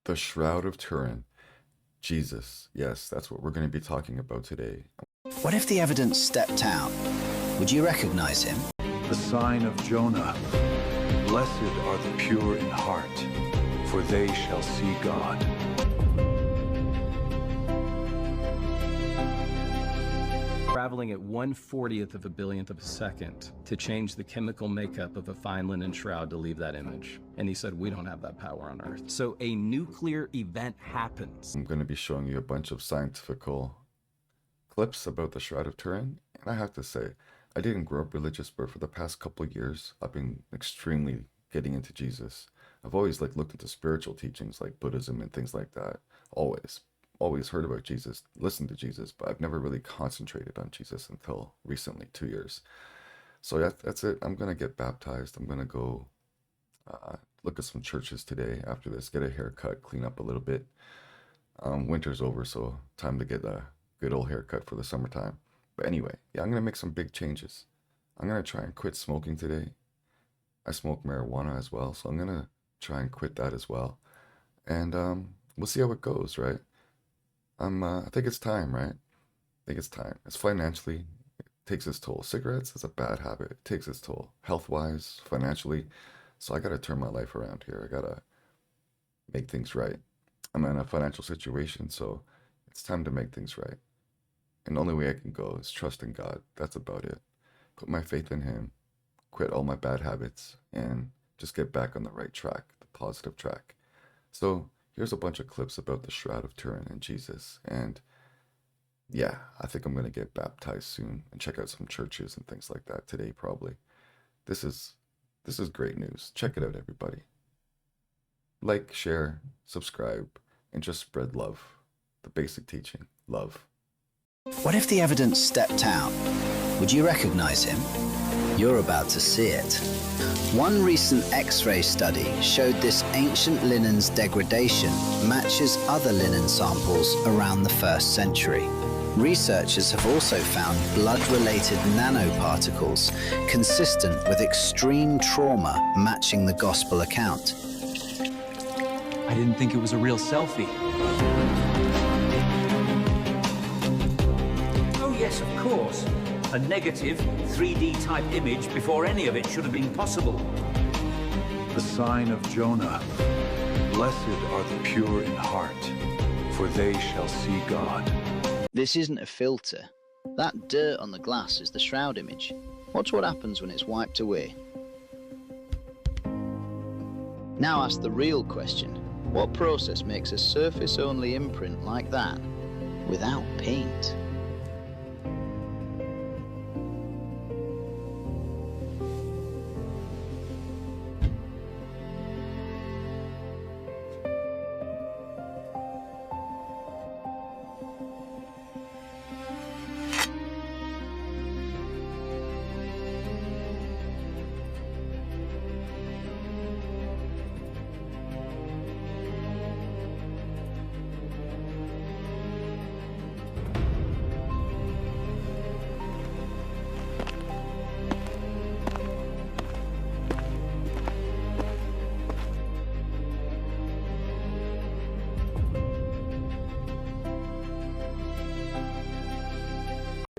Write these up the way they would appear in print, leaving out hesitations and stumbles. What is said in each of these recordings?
The Shroud of Turin. Jesus. Yes, that's what we're going to be talking about today. What if the evidence stepped out? Would you recognize him? The sign of Jonah. Blessed are the pure in heart, for they shall see God. Traveling at 1/40th of a billionth of a second to change the chemical makeup of a fine linen shroud to leave that image. And he said, we don't have that power on Earth. So a nuclear event happens. I'm going to be showing you a bunch of scientific clips about the Shroud of Turin. And I have to say, I didn't grow up religious, but for the past couple of years, I've been extremely getting into Jesus. I've always looked into spiritual teachings like Buddhism and things like that. Always heard about Jesus, listened to Jesus, but I've never really concentrated on Jesus until recently, 2 years. So that's it. I'm going to get baptized. I'm going to go look at some churches today after this, get a haircut, clean up a little bit. Winter's over, so time to get a good old haircut for the summertime. But anyway, yeah, I'm going to make some big changes. I'm going to try and quit smoking today. I smoke marijuana as well, so I'm going to try and quit that as well. And we'll see how it goes, right? I think it's time, right? I think it's time. It's financially, it takes its toll. Cigarettes is a bad habit. It takes its toll, health-wise, financially. So I got to turn my life around here. I got to make things right. I'm in a financial situation, so it's time to make things right. And the only way I can go is trust in God. That's about it. Put my faith in Him, quit all my bad habits, and just get back on the right track, the positive track. So here's a bunch of clips about the Shroud of Turin and Jesus. And yeah, I think I'm going to get baptized soon and check out some churches and things like that today, probably. This is great news. Check it out, everybody. Like, share, subscribe, and just spread love. The basic teaching, love. What if the evidence stepped out? Would you recognize him? You're about to see it. One recent X-ray study showed this ancient linen's degradation matches other linen samples around the 1st century. Researchers have also found blood-related nanoparticles consistent with extreme trauma matching the gospel account. I didn't think it was a real selfie. Oh yes, of course. A negative 3D type image before any of it should have been possible. The sign of Jonah. Blessed are the pure in heart, for they shall see God. This isn't a filter. That dirt on the glass is the shroud image. Watch what happens when it's wiped away. Now ask the real question. What process makes a surface-only imprint like that without paint?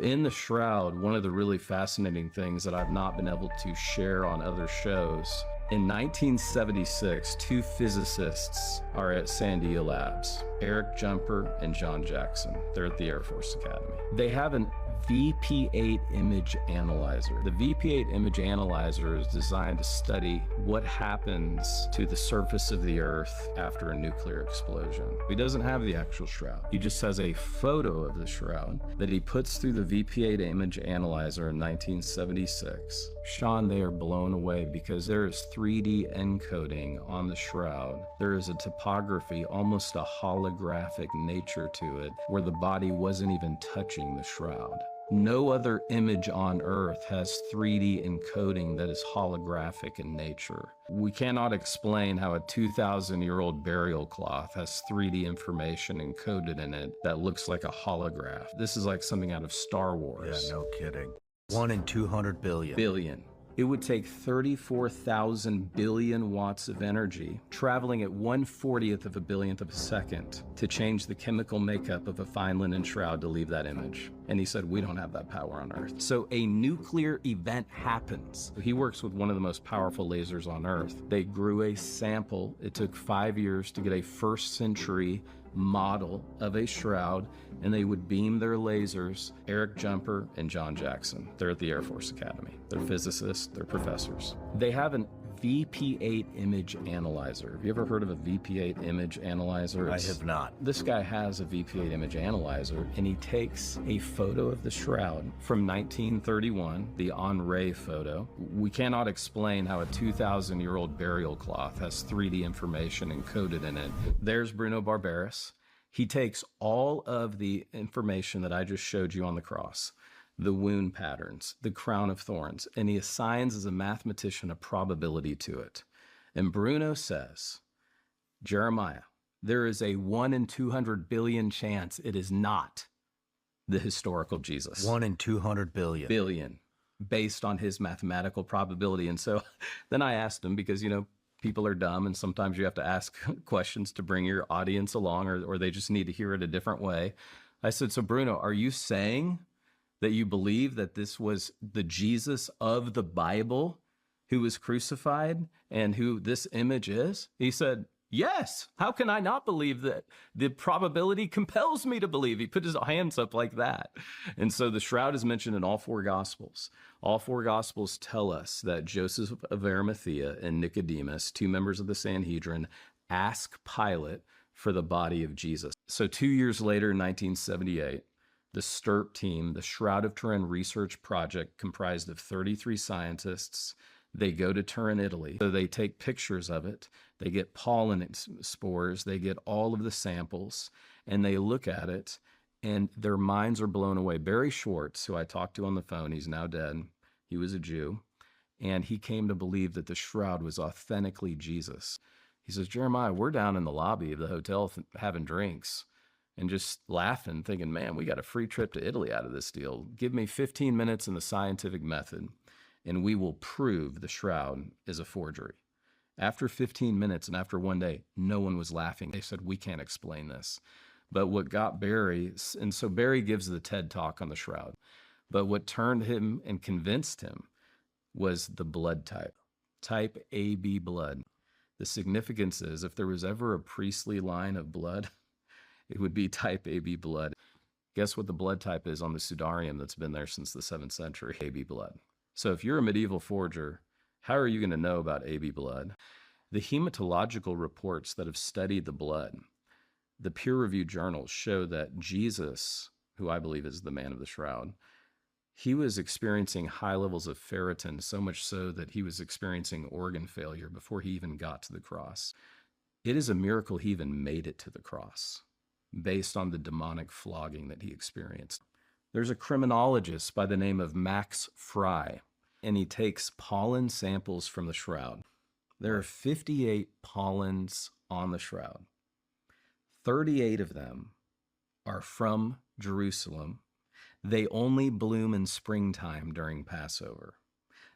In the Shroud, one of the really fascinating things that I've not been able to share on other shows, in 1976, 2 physicists are at Sandia Labs, Eric Jumper and John Jackson. They're at the Air Force Academy. They have an VP8 image analyzer. The VP8 image analyzer is designed to study what happens to the surface of the Earth after a nuclear explosion. He doesn't have the actual shroud. He just has a photo of the shroud that he puts through the VP8 image analyzer in 1976. Sean, they are blown away because there is 3D encoding on the shroud. There is a topography, almost a holographic nature to it, where the body wasn't even touching the shroud. No other image on Earth has 3D encoding that is holographic in nature. We cannot explain how a 2,000-year-old burial cloth has 3D information encoded in it that looks like a holograph. This is like something out of Star Wars. Yeah, no kidding. 1 in 200 billion. It would take 34,000 billion watts of energy, traveling at 1/40th of a billionth of a second, to change the chemical makeup of a fine linen shroud to leave that image. And he said, we don't have that power on Earth. So a nuclear event happens. He works with one of the most powerful lasers on Earth. They grew a sample. It took 5 years to get a first century model of a shroud, and they would beam their lasers. Eric Jumper and John Jackson, they're at the Air Force Academy. They're physicists, they're professors. They have an VP8 image analyzer. Have you ever heard of a VP8 image analyzer? I have not. This guy has a VP8 image analyzer, and he takes a photo of the shroud from 1931, the Henri photo. We cannot explain how a 2,000-year-old burial cloth has 3D information encoded in it. There's Bruno Barberis. He takes all of the information that I just showed you on the cross, the wound patterns, the crown of thorns, and he assigns as a mathematician a probability to it. And Bruno says, Jeremiah, there is a 1 in 200 billion chance it is not the historical Jesus. 1 in 200 billion. Billion, based on his mathematical probability. And so then I asked him, because, people are dumb and sometimes you have to ask questions to bring your audience along, or they just need to hear it a different way. I said, so Bruno, are you saying that you believe that this was the Jesus of the Bible who was crucified and who this image is? He said, yes. How can I not believe that? The probability compels me to believe. He put his hands up like that. And so the shroud is mentioned in all 4 Gospels. All 4 Gospels tell us that Joseph of Arimathea and Nicodemus, 2 members of the Sanhedrin, ask Pilate for the body of Jesus. So 2 years later, in 1978, the STURP team, the Shroud of Turin research project, comprised of 33 scientists. They go to Turin, Italy. So they take pictures of it. They get pollen spores. They get all of the samples, and they look at it, and their minds are blown away. Barry Schwartz, who I talked to on the phone, he's now dead. He was a Jew, and he came to believe that the shroud was authentically Jesus. He says, Jeremiah, we're down in the lobby of the hotel having drinks and just laughing, thinking, man, we got a free trip to Italy out of this deal. Give me 15 minutes in the scientific method, and we will prove the shroud is a forgery. After 15 minutes and after one day, no one was laughing. They said, we can't explain this. But what got Barry, and so Barry gives the TED talk on the shroud, but what turned him and convinced him was the blood type AB blood. The significance is, if there was ever a priestly line of blood, it would be type AB blood. Guess what the blood type is on the Sudarium that's been there since the 7th century? AB blood. So if you're a medieval forger, how are you going to know about AB blood? The hematological reports that have studied the blood, the peer-reviewed journals, show that Jesus, who I believe is the man of the shroud, he was experiencing high levels of ferritin, so much so that he was experiencing organ failure before he even got to the cross. It is a miracle he even made it to the cross, based on the demonic flogging that he experienced. There's a criminologist by the name of Max Fry, and he takes pollen samples from the shroud. There are 58 pollens on the shroud. 38 of them are from Jerusalem. They only bloom in springtime during Passover.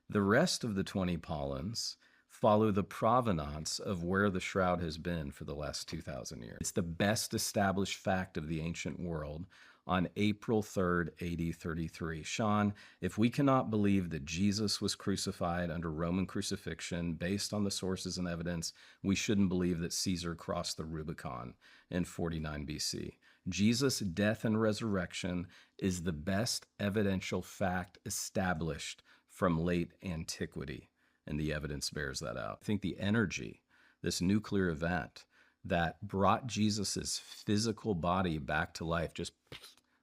The rest of the 20 pollens follow the provenance of where the shroud has been for the last 2,000 years. It's the best established fact of the ancient world on April 3rd, AD 33. Sean, if we cannot believe that Jesus was crucified under Roman crucifixion based on the sources and evidence, we shouldn't believe that Caesar crossed the Rubicon in 49 BC. Jesus' death and resurrection is the best evidential fact established from late antiquity, and the evidence bears that out. I think the energy, this nuclear event that brought Jesus's physical body back to life, just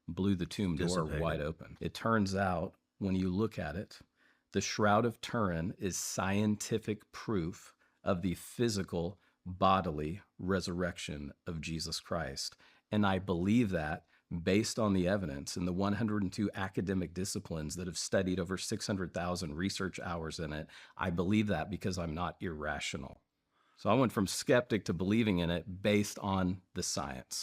blew the tomb door wide open. It turns out, when you look at it, the Shroud of Turin is scientific proof of the physical, bodily resurrection of Jesus Christ. And I believe that based on the evidence and the 102 academic disciplines that have studied over 600,000 research hours in it. I believe that because I'm not irrational. So I went from skeptic to believing in it based on the science.